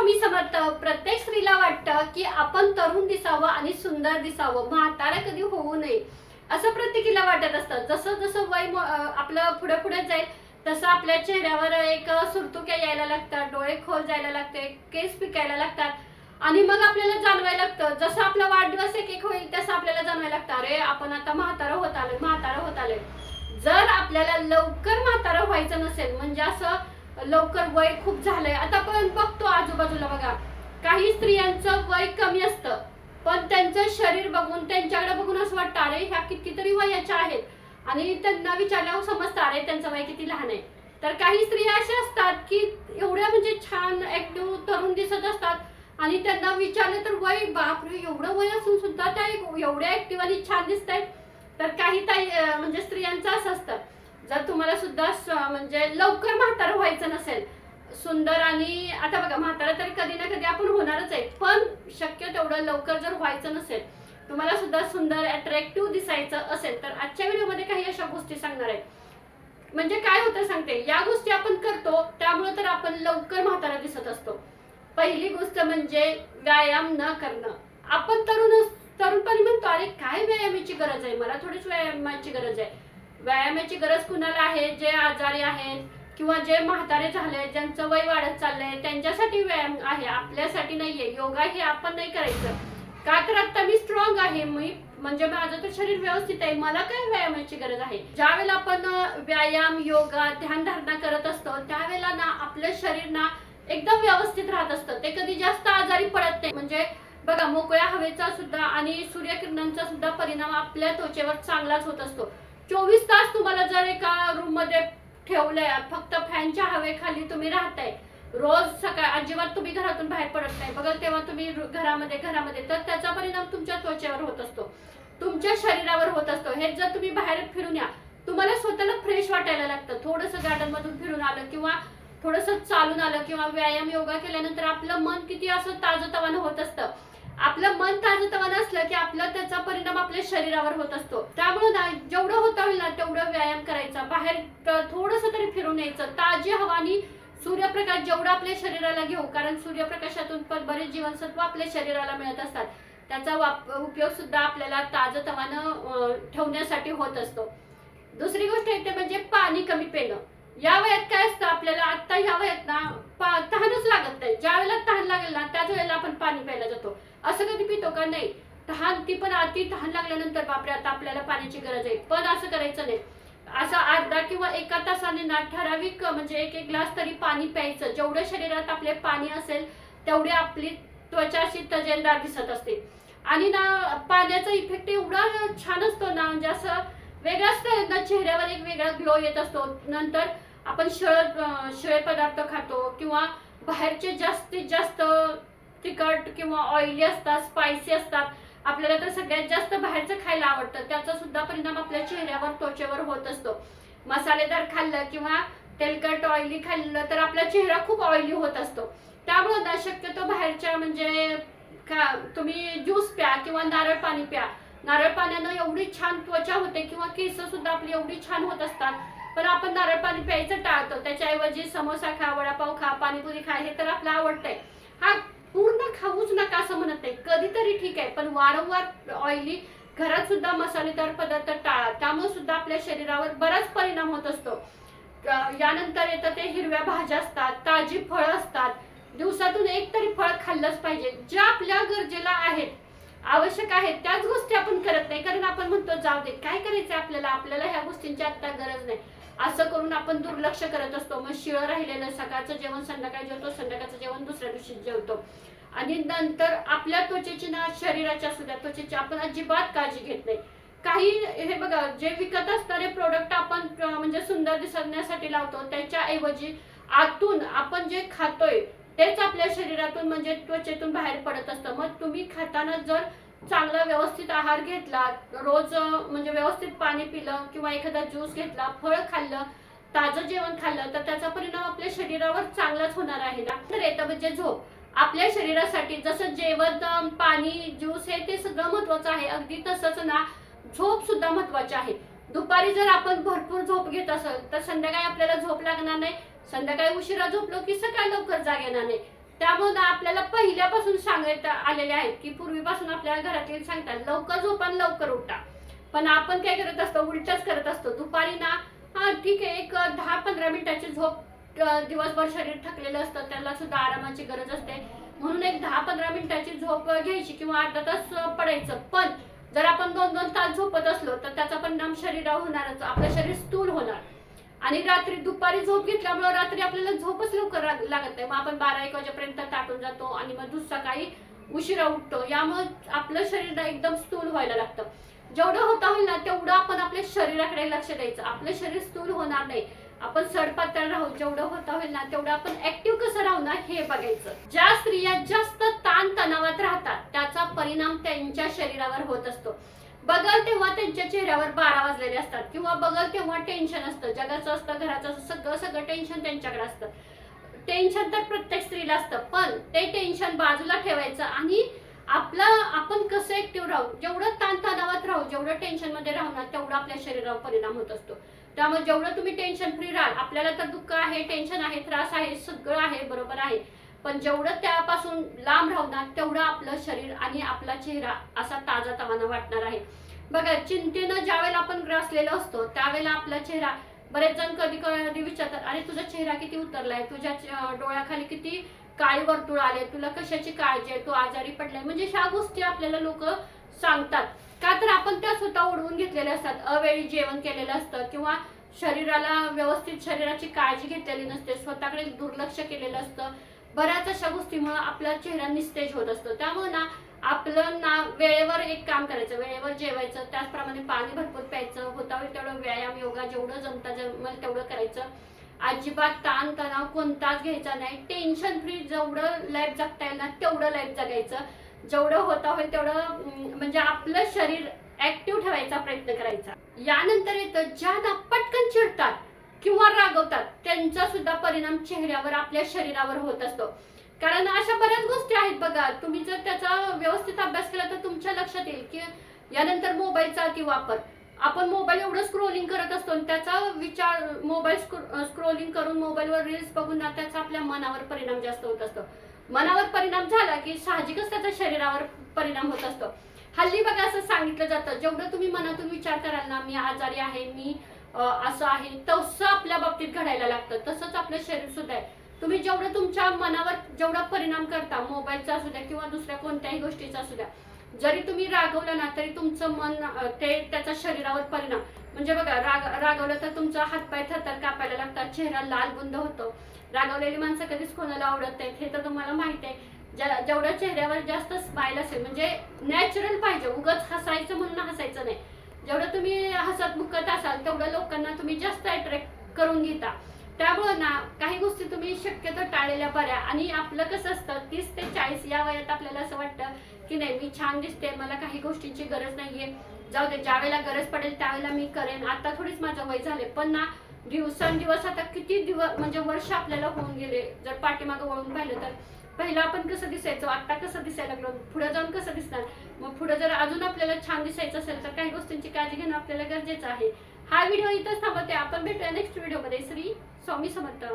स्वामी समर्थ. प्रत्येक स्त्रीला वाटतं की आपण तरुण दिसावं आणि सुंदर दिसावं, म्हातारा कधी होऊ नये असं प्रत्येकीला वाटत असतं. जसं जसं वय आपलं पुढे पुढे जाईल तसं आपल्या चेहऱ्यावर एक सुरतुक्या यायला लागतात, डोळे खोल जायला लागते, केस पिकायला लागतात आणि मग आपल्याला जाणवायला लागतं, जसं आपला वाढदिवस एक एक होईल तसं आपल्याला जाणवायला लागतं, अरे आपण आता म्हातारा होत आलोय, म्हातारा होत आलोय. जर आपल्याला लवकर म्हातारा व्हायचं नसेल, म्हणजे असं लवकर वय खूप झालंय, आता आपण बघतो आजूबाजूला बघा, काही स्त्रियांचं वय कमी असतं पण त्यांचं शरीर बघून त्यांच्याकडे बघून असं वाटतं अरे ह्या कितीतरी वयाच्या आहेत आणि त्यांना विचारल्यावर समजतं अरे त्यांचं वय किती लहान आहे. तर काही स्त्रिया अशा असतात की एवढ्या म्हणजे छान ऍक्टिव्ह तरुण दिसत असतात आणि त्यांना विचारलं तर वय बापरे एवढं वय असून सुद्धा त्या एवढ्या ऍक्टिव्ह आणि छान दिसत आहेत. तर काही म्हणजे स्त्रियांचं असं असतं, जर तुम्हाला सुद्धा म्हणजे लवकर म्हातारं व्हायचं नसेल, सुंदर आणि आता बघा म्हातारा तरी कधी ना कधी आपण होणारच आहे, पण शक्य तेवढं लवकर जर व्हायचं नसेल, तुम्हाला सुद्धा सुंदर अट्रॅक्टिव्ह दिसायचं असेल तर आजच्या व्हिडिओमध्ये काही अशा गोष्टी सांगणार आहे. म्हणजे काय होतं सांगते, या गोष्टी आपण करतो त्यामुळे तर आपण लवकर म्हातारा दिसत असतो. पहिली गोष्ट म्हणजे व्यायाम न करणं. आपण तरुणपणी म्हणतो अरे काय व्यायामाची गरज आहे, मला थोडीच व्यायामाची गरज आहे. व्यायामाची गरज कुणाला आहे, जे आजारी आहेत किंवा जे म्हातारे झाले, ज्यांचं वय वाढत चाललंय त्यांच्यासाठी व्यायाम आहे, आपल्यासाठी नाहीये. योगा हे आपण नाही करायचं का, तर आता मी स्ट्रॉंग आहे, मी म्हणजे माझं तर शरीर व्यवस्थित आहे, मला काय व्यायामाची गरज आहे. ज्यावेळेला आपण व्यायाम योगा ध्यानधारणा करत असतो त्यावेळेला ना आपलं शरीर ना एकदम व्यवस्थित राहत असतं, ते कधी जास्त आजारी पडत नाही. म्हणजे बघा मोकळ्या हवेचा सुद्धा आणि सूर्यकिरणांचा सुद्धा परिणाम आपल्या त्वचेवर चांगलाच होत असतो. 24 तास तुम्हाला जर एका रूम मध्ये ठेवलंय, फक्त फॅनच्या हवेखाली तुम्ही राहताय, रोज सकाळ अजिबात तुम्ही घरातून बाहेर पडत नाही बघा, तेव्हा तुम्ही घरामध्ये तर त्याचा परिणाम तुमच्या त्वचेवर होत असतो, तुमच्या शरीरावर होत असतो. हे जर तुम्ही बाहेर फिरून या, तुम्हाला स्वतःला फ्रेश वाटायला लागतं. थोडंसं गार्डन मधून फिरून आलं किंवा थोडंसं चालून आलं किंवा व्यायाम योगा केल्यानंतर आपलं मन किती असं ताजतवानं होत असतं. आपलं मन ताजतवानं असलं की आपलं त्याचा परिणाम आपल्या शरीरावर होत असतो. त्यामुळे ना जेवढं होता होईल ना तेवढं व्यायाम करायचा, बाहेर थोडंसं तरी फिरून यायचं, ताजी हवा आणि सूर्यप्रकाश जेवढा आपल्या शरीराला घेऊ, कारण सूर्यप्रकाशातून पण बरेच जीवनसत्व आपल्या शरीराला मिळत असतात, त्याचा उपयोग सुद्धा आपल्याला ताजतवानं ठेवण्यासाठी होत असतो. दुसरी गोष्ट येते म्हणजे पाणी कमी पिणं. या वयात काय असतं, आपल्याला आता ह्या वयात ना तहानच लागत नाही. ज्या वेळेला तहान लागेल ना त्याच वेळेला आपण पाणी प्यायला जातो. असं कधी पितो का, नाही. तहान ती पण अति तहान लागल्यानंतर बापरे आता आपल्याला पाण्याची गरज आहे, पण असं करायचं नाही. असं अर्धा किंवा एका तासाने ना ठराविक म्हणजे एक एक ग्लास तरी पाणी प्यायचं. जेवढं शरीरात आपले पाणी असेल तेवढी आपली त्वचा अशी तजेलदार दिसत असते. आणि ना पाण्याचा इफेक्ट एवढा छान असतो ना, म्हणजे असं वेगळं असतं ना, चेहऱ्यावर एक वेगळा ग्लो येत असतो. नंतर आपण शिळे पदार्थ खातो किंवा बाहेरचे जास्तीत जास्त तिखट किंवा ऑइली असतात, स्पायसी असतात, आपल्याला तर सगळ्यात जास्त बाहेरचं खायला आवडतं, त्याचा सुद्धा परिणाम आपल्या चेहऱ्यावर त्वचेवर होत असतो. मसालेदार खाल्लं किंवा तेलकट ऑइली खाल्लं तर आपला चेहरा खूप ऑइली होत असतो. त्यामुळे ना शक्यतो बाहेरच्या म्हणजे तुम्ही ज्यूस प्या किंवा नारळ पाणी प्या. नारळ पाण्यानं एवढी छान त्वचा होते किंवा केस सुद्धा आपली एवढी छान होत असतात, पण आपण नारळ पाणी प्यायचं टाळतो. त्याच्याऐवजी समोसा खा, वडापाव खा, पाणीपुरी खा, हे तर आपलं आवडतंय. हा पूर्ण खाऊच नका असं म्हणत नाही, कधीतरी ठीक आहे, पण वारंवार ऑइली घरात सुद्धा मसालेदार पदार्थ टाळा, त्यामुळे सुद्धा आपल्या शरीरावर बराच परिणाम होत असतो. यानंतर येतं ते हिरव्या भाज्या असतात, ताजी फळं असतात. दिवसातून एक तरी फळ खाल्लंच पाहिजे. ज्या आपल्या गरजेला आहेत, आवश्यक आहेत त्याच गोष्टी आपण करत नाही, कारण आपण म्हणतो जाऊ दे काय करायचं आपल्याला ह्या गोष्टींची आता गरज नाही, असं करून आपण दुर्लक्ष करत असतो. मग शिळं राहिलेलं सकाळचं जेवण संध्याकाळी जेवतो, संध्याकाळचं जेवण दुसऱ्या दिवशी जेवतो आणि नंतर आपल्या त्वचेची ना शरीराच्या सुद्धा त्वचेची आपण अजिबात काळजी घेत नाही. काही हे बघा जे विकत असणारे प्रोडक्ट आपण म्हणजे सुंदर दिसण्यासाठी लावतो, त्याच्याऐवजी आतून आपण जे खातोय तेच आपल्या शरीरातून म्हणजे त्वचेतून बाहेर पडत असतं. मग तुम्ही खाताना जर चांगला व्यवस्थित आहार घेतला, रोज म्हणजे व्यवस्थित पाणी पिलं किंवा एखादा ज्यूस घेतला, फळ खाल्लं, ताजं जेवण खाल्लं, तर त्याचा परिणाम आपल्या शरीरावर चांगलाच होणार आहे ना. तर येतं म्हणजे झोप. आपल्या शरीरासाठी जसं जेवण पाणी ज्यूस हे ते सगळं महत्वाचं आहे, अगदी तसंच ना झोप सुद्धा महत्वाची आहे. दुपारी जर आपण भरपूर झोप घेत असेल तर संध्याकाळी आपल्याला झोप लागणार नाही, संध्याकाळी उशिरा झोपलो की सकाळी लवकर जाग येणार नाही. त्यामुळे ना आपल्याला पहिल्यापासून सांगण्यात आलेले आहेत की पूर्वीपासून आपल्याला घरातील सांगतात लवकर झोपा आणि लवकर उठा. पण आपण काय करत असतो, उलटच करत असतो. दुपारी ना हा ठीक आहे, एक 10-15 मिनिटाची झोप, दिवसभर शरीर थकलेलं असतं, त्याला सुद्धा आरामाची गरज असते, म्हणून एक 10-15 मिनिटाची झोप घ्यायची किंवा अर्धा तास पडायचं. पण जर आपण 2-2 तास झोपत असलो तर त्याचा परिणाम शरीरावर होणारच, आपलं शरीर स्थूल होणार. आणि रात्री दुपारी झोप घेतल्यामुळे रात्री आपल्याला झोपच लवकर लागत नाही, मग आपण 12-1 वाजेपर्यंत ताटून जातो आणि मग दुसऱ्या सकाळी उशिरा उठतो. यामुळे आपलं शरीर एकदम स्थूल व्हायला लागतं. जेवढं होता होईल ना तेवढं आपण आपल्या शरीराकडे लक्ष द्यायचं. आपलं शरीर स्थूल होणार नाही, आपण सडपातळ राहू. जेवढं होता होईल ना तेवढं आपण ऍक्टिव्ह कसं राहू ना हे बघायचं. ज्या स्त्रिया जास्त ताण तणावात राहतात त्याचा परिणाम त्यांच्या शरीरावर होत असतो. बघल तेव्हा त्यांच्या चेहऱ्यावर 12 वाजलेले असतात किंवा बघल तेव्हा टेन्शन असतं, जगाचं असतं, घराचं असतं, सगळं टेन्शन त्यांच्याकडे असतं. टेन्शन तर प्रत्येक स्त्रीला असतं, पण ते टेन्शन बाजूला ठेवायचं आणि आपण कसं ऍक्टिव्ह राहू, जेवढं ताणतणावात राहू, जेवढं टेन्शन मध्ये राहू ना तेवढा आपल्या शरीरावर परिणाम होत असतो. त्यामुळे जेवढं तुम्ही टेन्शन फ्री राहाल, आपल्याला तर दुःख आहे, टेन्शन आहे, त्रास आहे, सगळं आहे, बरोबर आहे, पण जेवढं त्यापासून लांब राहू ना तेवढं आपलं शरीर आणि आपला चेहरा असा ताजातवाना वाटणार आहे. बघा, चिंतेनं ज्यावेळेला आपण ग्रासलेलो असतो त्यावेळेला आपला चेहरा, बरेच जण कधी कधी विचारतात, अरे तुझा चेहरा किती उतरलाय, तुझ्या डोळ्याखाली किती काळी वर्तुळ आले, तुला कशाची काळजी आहे, तू आजारी पडलाय, म्हणजे ह्या गोष्टी आपल्याला लोक सांगतात. का तर आपण त्या स्वतः ओढवून घेतलेल्या असतात, अवेळी जेवण केलेलं असतं किंवा शरीराला व्यवस्थित शरीराची काळजी घेतलेली नसते, स्वतःकडे दुर्लक्ष केलेलं असतं. बऱ्याच अशा गोष्टीमुळे आपला चेहरा निस्तेज होत असतो. त्यामुळे ना आपलं ना वेळेवर एक काम करायचं, वेळेवर जेवायचं, त्याचप्रमाणे पाणी भरपूर प्यायचं, होता होईल तेवढं व्यायाम, योगा जेवढं जमेल तेवढं करायचं. अजिबात ताण तणाव कोणताच घ्यायचा नाही. टेन्शन फ्री जेवढं लाईफ जगता येईल ना तेवढं लाईफ जगायचं. जेवढं होता होईल तेवढं म्हणजे आपलं शरीर ऍक्टिव्ह ठेवायचा प्रयत्न करायचा. यानंतर येतं ज्या ना पटकन चिडतात किंवा रागवतात त्यांचा सुद्धा परिणाम चेहऱ्यावर, आपल्या शरीरावर होत असतो. कारण अशा बऱ्याच गोष्टी आहेत बघा, तुम्ही जर त्याचा व्यवस्थित अभ्यास केला तर तुमच्या लक्षात येईल की यानंतर मोबाईलचा अति वापर, आपण मोबाईल एवढं स्क्रोलिंग करत असतो आणि त्याचा विचार, मोबाईल स्क्रोलिंग करून मोबाईलवर रील्स बघून ना त्याचा आपल्या मनावर परिणाम जास्त होत असतो. मनावर परिणाम झाला की साहजिकच त्याचा शरीरावर परिणाम होत असतो. हल्ली बघा असं सांगितलं जातं, जेवढं तुम्ही मनातून विचार कराल ना, मी आजारी आहे, मी असं आहे, तसं आपल्या बाबतीत घडायला लागतं. तसंच आपलं शरीर सुद्धा आहे. तुम्ही जेवढं तुमच्या मनावर जेवढा परिणाम करता, मोबाईलचा असू द्या किंवा दुसऱ्या कोणत्याही गोष्टीचा असू द्या, जरी तुम्ही रागवलं ना तरी तुमचं मन त्याचा शरीरावर परिणाम, म्हणजे बघा रागवलं तर तुमचा हातपाय थरथर कापायला लागतात, चेहरा लाल बुंद होतो. रागवलेली माणसं कधीच कोणाला आवडत नाहीत, हे तर तुम्हाला माहित आहे. जेवढ्या चेहऱ्यावर जास्त स्माइल असेल, म्हणजे नॅचरल पाहिजे, उगाच हसायचं म्हणून हसायचं नाही. जेवढं तुम्ही हसत मुखत असाल तेवढं लोकांना तुम्ही जास्त अट्रॅक्ट करून घेता. त्यामुळे ना काही गोष्टी तुम्ही शक्यतो टाळलेल्या बऱ्या. आणि आपलं कसं असतं, 30 ते 40 या वयात आपल्याला असं वाटतं की नाही, मी छान दिसते, मला काही गोष्टींची गरज नाहीये, जाऊ दे, ज्या वेळेला गरज पडेल त्यावेळेला मी करेन, आता थोडीच माझं वय झाले. पण ना दिवसांदिवस आता किती दिवस, म्हणजे वर्ष आपल्याला होऊन गेले. जर पाठीमागं वळून पाहिलं तर पहिलं आपण कसं दिसायचो, आता कसं दिसायला लागलो, पुढे जाऊन कसं दिसणार. मग पुढे जर अजून आपल्याला छान दिसायचं असेल तर काही गोष्टींची काळजी घेणं आपल्याला गरजेचं आहे. हा व्हिडिओ इथंच थांबवते, आपण भेटूया नेक्स्ट व्हिडिओमध्ये. श्री स्वामी समर्थ.